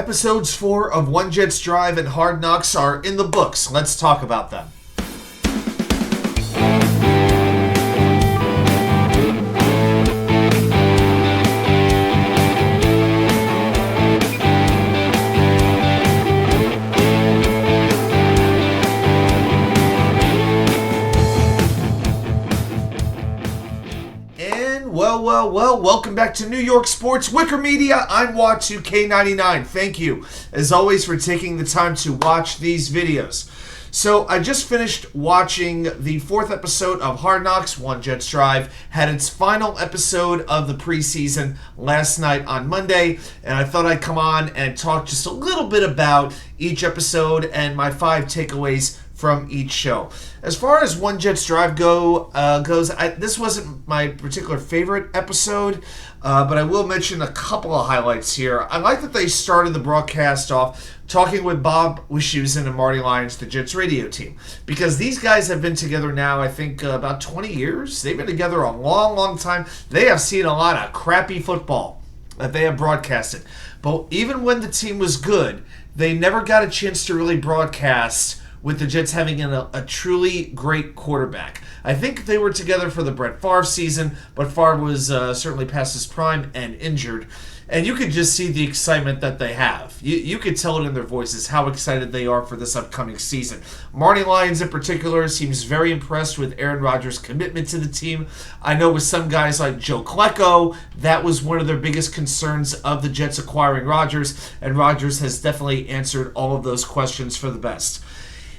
Episodes 4 of One Jets Drive and Hard Knocks are in the books. Let's talk about them. Well, welcome back to New York Sports WickerMedia. I'm Wa2K99. Thank you, as always, for taking the time to watch these videos. So, I just finished watching the 4th episode of Hard Knocks. One Jets Drive had its final episode of the preseason last night on Monday, and I thought I'd come on and talk just a little bit about each episode and my 5 takeaways from each show. As far as One Jets Drive goes, this wasn't my particular favorite episode, but I will mention a couple of highlights here. I like that they started the broadcast off talking with Bob Wischusen and Marty Lyons, the Jets radio team, because these guys have been together now, I think, about 20 years. They've been together a long, long time. They have seen a lot of crappy football that they have broadcasted. But even when the team was good, they never got a chance to really broadcast with the Jets having a truly great quarterback. I think they were together for the Brett Favre season, but Favre was certainly past his prime and injured. And you could just see the excitement that they have. You could tell it in their voices how excited they are for this upcoming season. Marty Lyons in particular seems very impressed with Aaron Rodgers' commitment to the team. I know with some guys like Joe Klecko, that was one of their biggest concerns of the Jets acquiring Rodgers, and Rodgers has definitely answered all of those questions for the best.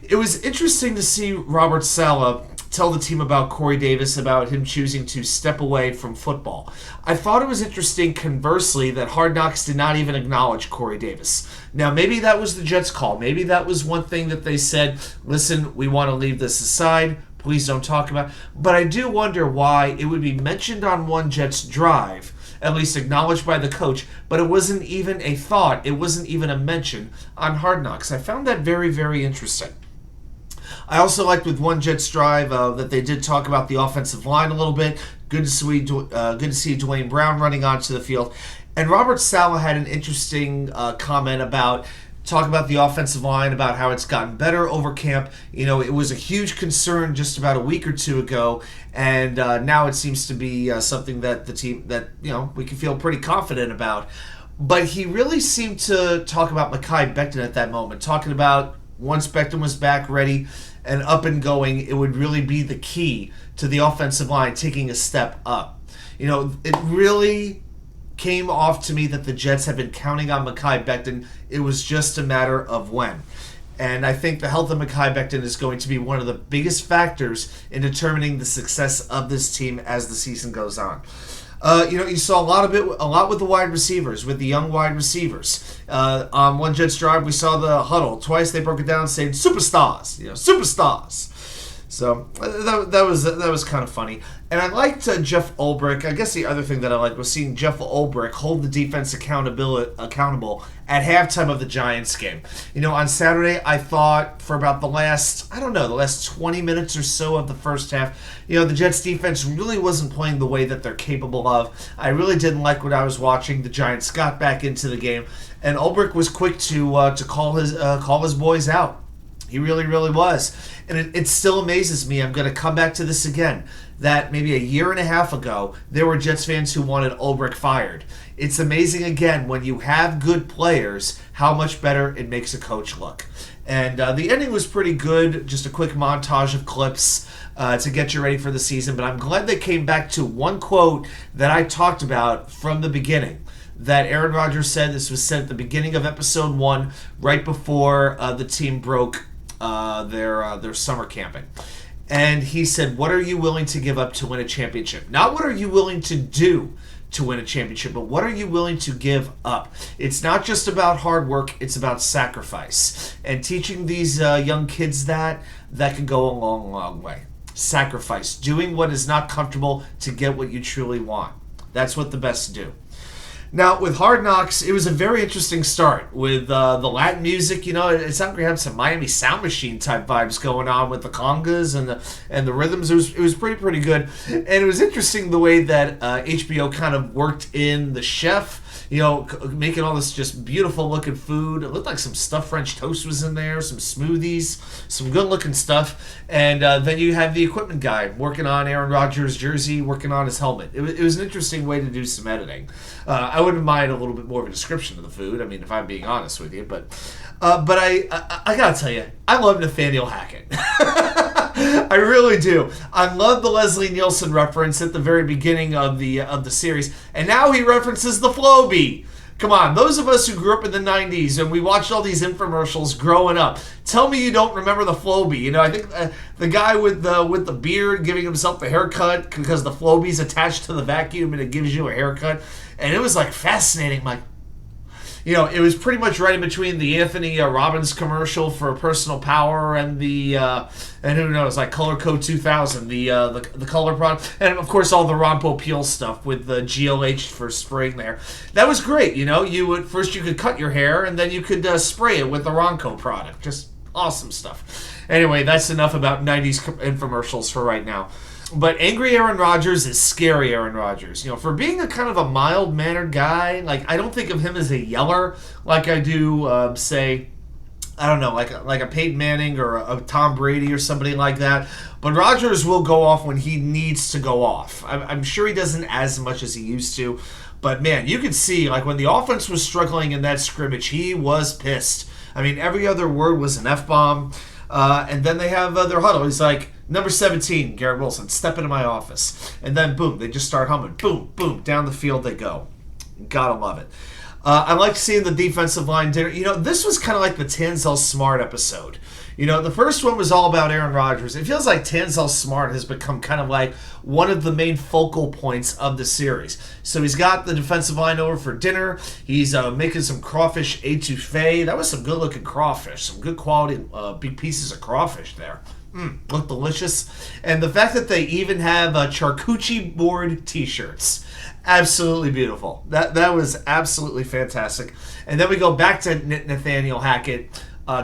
It was interesting to see robertsaleh tell the team about Corey Davis, about him choosing to step away from football. I thought it was interesting, conversely, that Hard Knocks did not even acknowledge Corey Davis. Now, maybe that was the Jets' call. Maybe that was one thing that they said, listen, we want to leave this aside. Please don't talk about it. But I do wonder why it would be mentioned on One Jets Drive, at least acknowledged by the coach, but it wasn't even a thought. It wasn't even a mention on Hard Knocks. I found that very, very interesting. I also liked with One Jets Drive that they did talk about the offensive line a little bit. Good to see Dwayne Brown running onto the field. And robertsaleh had an interesting comment about talking about the offensive line, about how it's gotten better over camp. You know, it was a huge concern just about a week or two ago, and now it seems to be something that the team that we can feel pretty confident about. But he really seemed to talk about Mekhi Becton at that moment, talking about once Becton was back ready and up and going, it would really be the key to the offensive line taking a step up. It really came off to me that the Jets have been counting on Mekhi Becton. It was just a matter of when. And I think the health of Mekhi Becton is going to be one of the biggest factors in determining the success of this team as the season goes on. You saw a lot with the wide receivers, with the young wide receivers. On One Jets Drive, we saw the huddle. Twice they broke it down saying superstars, superstars. So that was kind of funny. And I liked Jeffulbrich. I guess the other thing that I liked was seeing Jeffulbrich hold the defense accountable at halftime of the Giants game. On Saturday, I thought for about the last 20 minutes or so of the first half, the Jets defense really wasn't playing the way that they're capable of. I really didn't like what I was watching. The Giants got back into the game, and Ulbrich was quick to call his boys out. He really, really was. And it still amazes me, I'm going to come back to this again, that maybe a year and a half ago, there were Jets fans who wanted Ulbrich fired. It's amazing, again, when you have good players, how much better it makes a coach look. And the ending was pretty good, just a quick montage of clips to get you ready for the season. But I'm glad they came back to one quote that I talked about from the beginning, that Aaron Rodgers said. This was said at the beginning of episode 1, right before the team broke their summer camping. And he said, what are you willing to give up to win a championship? Not what are you willing to do to win a championship, but what are you willing to give up? It's not just about hard work, it's about sacrifice. And teaching these young kids that can go a long, long way. Sacrifice. Doing what is not comfortable to get what you truly want. That's what the best do. Now, with Hard Knocks, it was a very interesting start with the Latin music. It's like we have some Miami Sound Machine type vibes going on with the congas and the rhythms. It was pretty good, and it was interesting the way that HBO kind of worked in the chef. making all this just beautiful looking food. It looked like some stuffed French toast was in there, some smoothies, some good looking stuff. And then you have the equipment guy working on Aaron Rodgers' jersey, working on his helmet. It was an interesting way to do some editing. I wouldn't mind a little bit more of a description of the food, I mean, if I'm being honest with you. But I gotta tell you, I love Nathaniel Hackett. I really do. I love the Leslie Nielsen reference at the very beginning of the series, and now he references the Flowbee. Come on, those of us who grew up in the 90s and we watched all these infomercials growing up, tell me you don't remember the Flowbee. I think the guy with the beard giving himself a haircut because the Flowbee's attached to the vacuum and it gives you a haircut, and it was like fascinating. Like, it was pretty much right in between the Anthony Robbins commercial for Personal Power and the and who knows, like Color Code 2000, the color product, and of course all the Ron Popeil stuff with the GLH for spraying there. That was great. You could cut your hair and then you could spray it with the Ronco product. Just awesome stuff. Anyway, that's enough about 90s infomercials for right now. But angry Aaron Rodgers is scary Aaron Rodgers. For being a kind of a mild-mannered guy, like, I don't think of him as a yeller like I do, say, I don't know, like a Peyton Manning or a Tom Brady or somebody like that. But Rodgers will go off when he needs to go off. I'm sure he doesn't as much as he used to. But, man, you could see, like, when the offense was struggling in that scrimmage, he was pissed. I mean, every other word was an F-bomb. And then they have their huddle. He's like, number 17, Garrett Wilson, step into my office. And then, boom, they just start humming. Boom, boom, down the field they go. Gotta love it. I like seeing the defensive line dinner. This was kind of like the tanzelsmart episode. The first one was all about Aaron Rodgers. It feels like tanzelsmart has become kind of like one of the main focal points of the series. So he's got the defensive line over for dinner. He's making some crawfish etouffee. That was some good-looking crawfish. Some good quality big pieces of crawfish there. Look delicious. And the fact that they even have charcuterie board t-shirts. Absolutely beautiful. That was absolutely fantastic. And then we go back to Nathaniel Hackett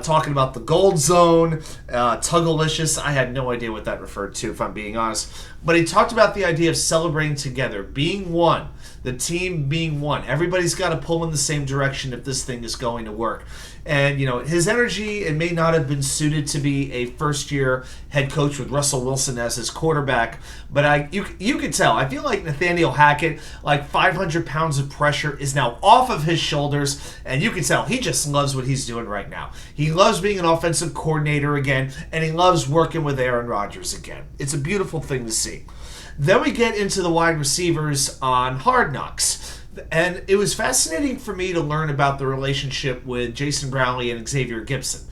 talking about the gold zone, Tuggalicious. I had no idea what that referred to, if I'm being honest. But he talked about the idea of celebrating together, being one, the team being one. Everybody's got to pull in the same direction if this thing is going to work. And, his energy, it may not have been suited to be a first-year head coach with Russell Wilson as his quarterback, but you could tell. I feel like Nathaniel Hackett, like 500 pounds of pressure is now off of his shoulders, and you can tell he just loves what he's doing right now. He loves being an offensive coordinator again, and he loves working with Aaron Rodgers again. It's a beautiful thing to see. Then we get into the wide receivers on Hard Knocks. And it was fascinating for me to learn about the relationship with Jason Brownlee and Xavier-Gipson.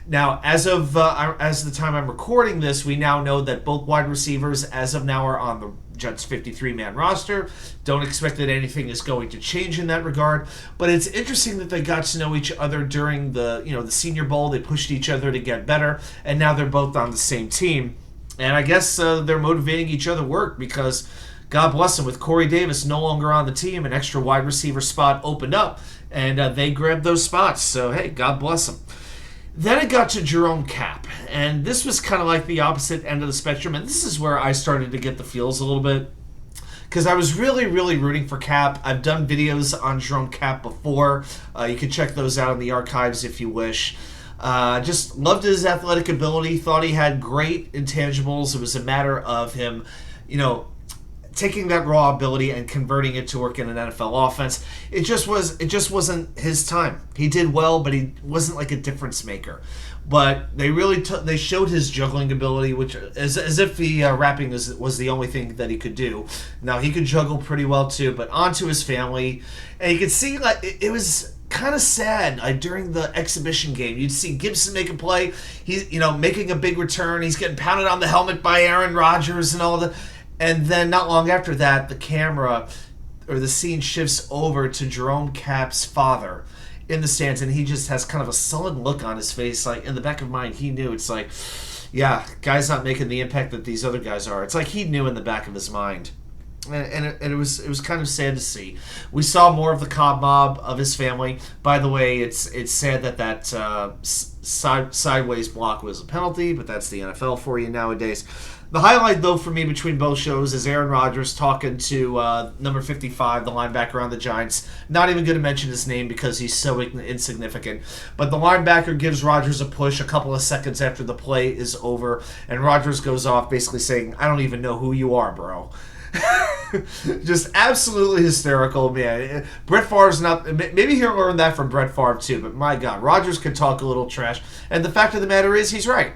Now, as the time I'm recording this, we now know that both wide receivers, as of now, are on the Jets 53-man roster. Don't expect that anything is going to change in that regard. But it's interesting that they got to know each other during the Senior Bowl. They pushed each other to get better, and now they're both on the same team. And I guess they're motivating each other work because, God bless them, with Corey Davis no longer on the team, an extra wide receiver spot opened up, and they grabbed those spots. So, hey, God bless them. Then it got to jeromekapp, and this was kind of like the opposite end of the spectrum, and this is where I started to get the feels a little bit, because I was really, really rooting for Cap. I've done videos on jeromekapp before. You can check those out in the archives if you wish. Just loved his athletic ability, thought he had great intangibles. It was a matter of him, taking that raw ability and converting it to work in an NFL offense. It just wasn't his time. He did well, but he wasn't like a difference maker. But they really they showed his juggling ability, which as if the rapping was the only thing that he could do. Now he could juggle pretty well too, but onto his family, and you could see like it was kind of sad. During the exhibition game, you'd see Gibson make a play. He's making a big return. He's getting pounded on the helmet by Aaron Rodgers and all that. And then not long after that, the camera or the scene shifts over to jeromekapp's father in the stands, and he just has kind of a sullen look on his face. Like, in the back of mind, he knew. It's like, yeah, guy's not making the impact that these other guys are. It's like he knew in the back of his mind. And it was kind of sad to see. We saw more of the Cobb mob of his family. By the way, it's sad that sideways block was a penalty, but that's the NFL for you nowadays. The highlight, though, for me between both shows is Aaron Rodgers talking to number 55, the linebacker on the Giants. Not even going to mention his name because he's so insignificant. But the linebacker gives Rodgers a push a couple of seconds after the play is over, and Rodgers goes off basically saying, "I don't even know who you are, bro." Just absolutely hysterical, man. Brett Favre's not... Maybe he'll learn that from Brett Favre, too, but my God, Rodgers could talk a little trash. And the fact of the matter is, he's right.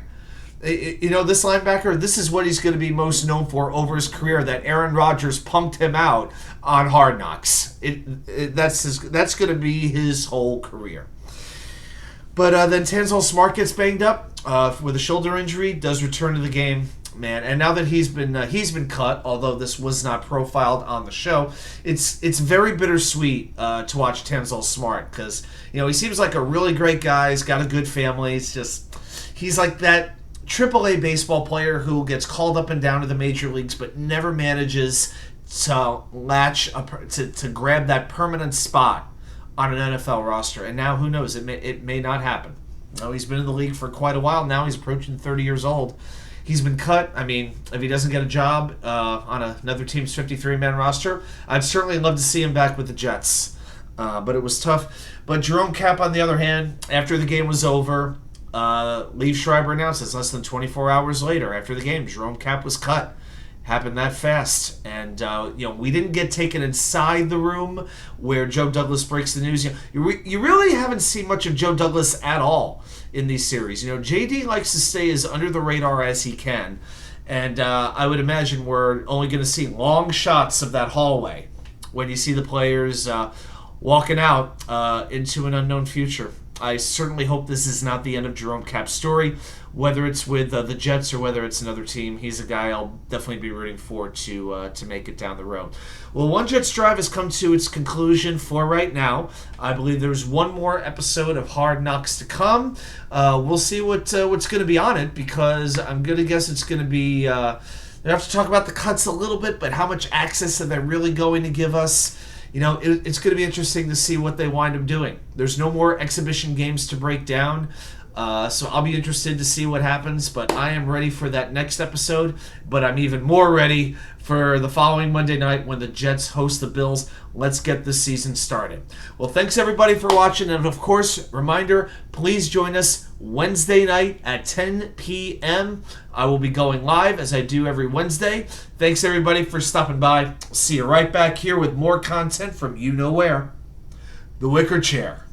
You know, this linebacker, this is what he's going to be most known for over his career, that Aaron Rodgers punked him out on Hard Knocks. That's going to be his whole career. But then Tanzelsmart gets banged up with a shoulder injury, does return to the game. Man, and now that he's been cut, although this was not profiled on the show, it's very bittersweet to watch Tanzelsmart because, you know, he seems like a really great guy. He's got a good family. He's like that AAA baseball player who gets called up and down to the major leagues but never manages to to grab that permanent spot on an NFL roster. And now, who knows? It may not happen. No, he's been in the league for quite a while now. He's approaching 30 years old. He's been cut. I mean, if he doesn't get a job on another team's 53-man roster, I'd certainly love to see him back with the Jets. But it was tough. But jeromekapp, on the other hand, after the game was over, Liev Schreiber announces less than 24 hours later after the game, jeromekapp was cut. Happened that fast. And, you know, we didn't get taken inside the room where Joe Douglas breaks the news. You really haven't seen much of Joe Douglas at all in these series. You know, JD likes to stay as under the radar as he can. And I would imagine we're only going to see long shots of that hallway when you see the players walking out into an unknown future. I certainly hope this is not the end of jeromekapp's story, whether it's with the Jets or whether it's another team. He's a guy I'll definitely be rooting for to make it down the road. Well, One Jets Drive has come to its conclusion for right now. I believe there's one more episode of Hard Knocks to come. We'll see what's going to be on it, because I'm going to guess it's going to be... they have to talk about the cuts a little bit, but how much access are they really going to give us? You know, it's going to be interesting to see what they wind up doing. There's no more exhibition games to break down, so I'll be interested to see what happens. But I am ready for that next episode, but I'm even more ready for the following Monday night when the Jets host the Bills. Let's get this season started. Well, thanks everybody for watching, and of course, reminder, please join us Wednesday night at 10 p.m. I will be going live as I do every Wednesday. Thanks everybody for stopping by. See you right back here with more content from you know where. The Wicker Chair.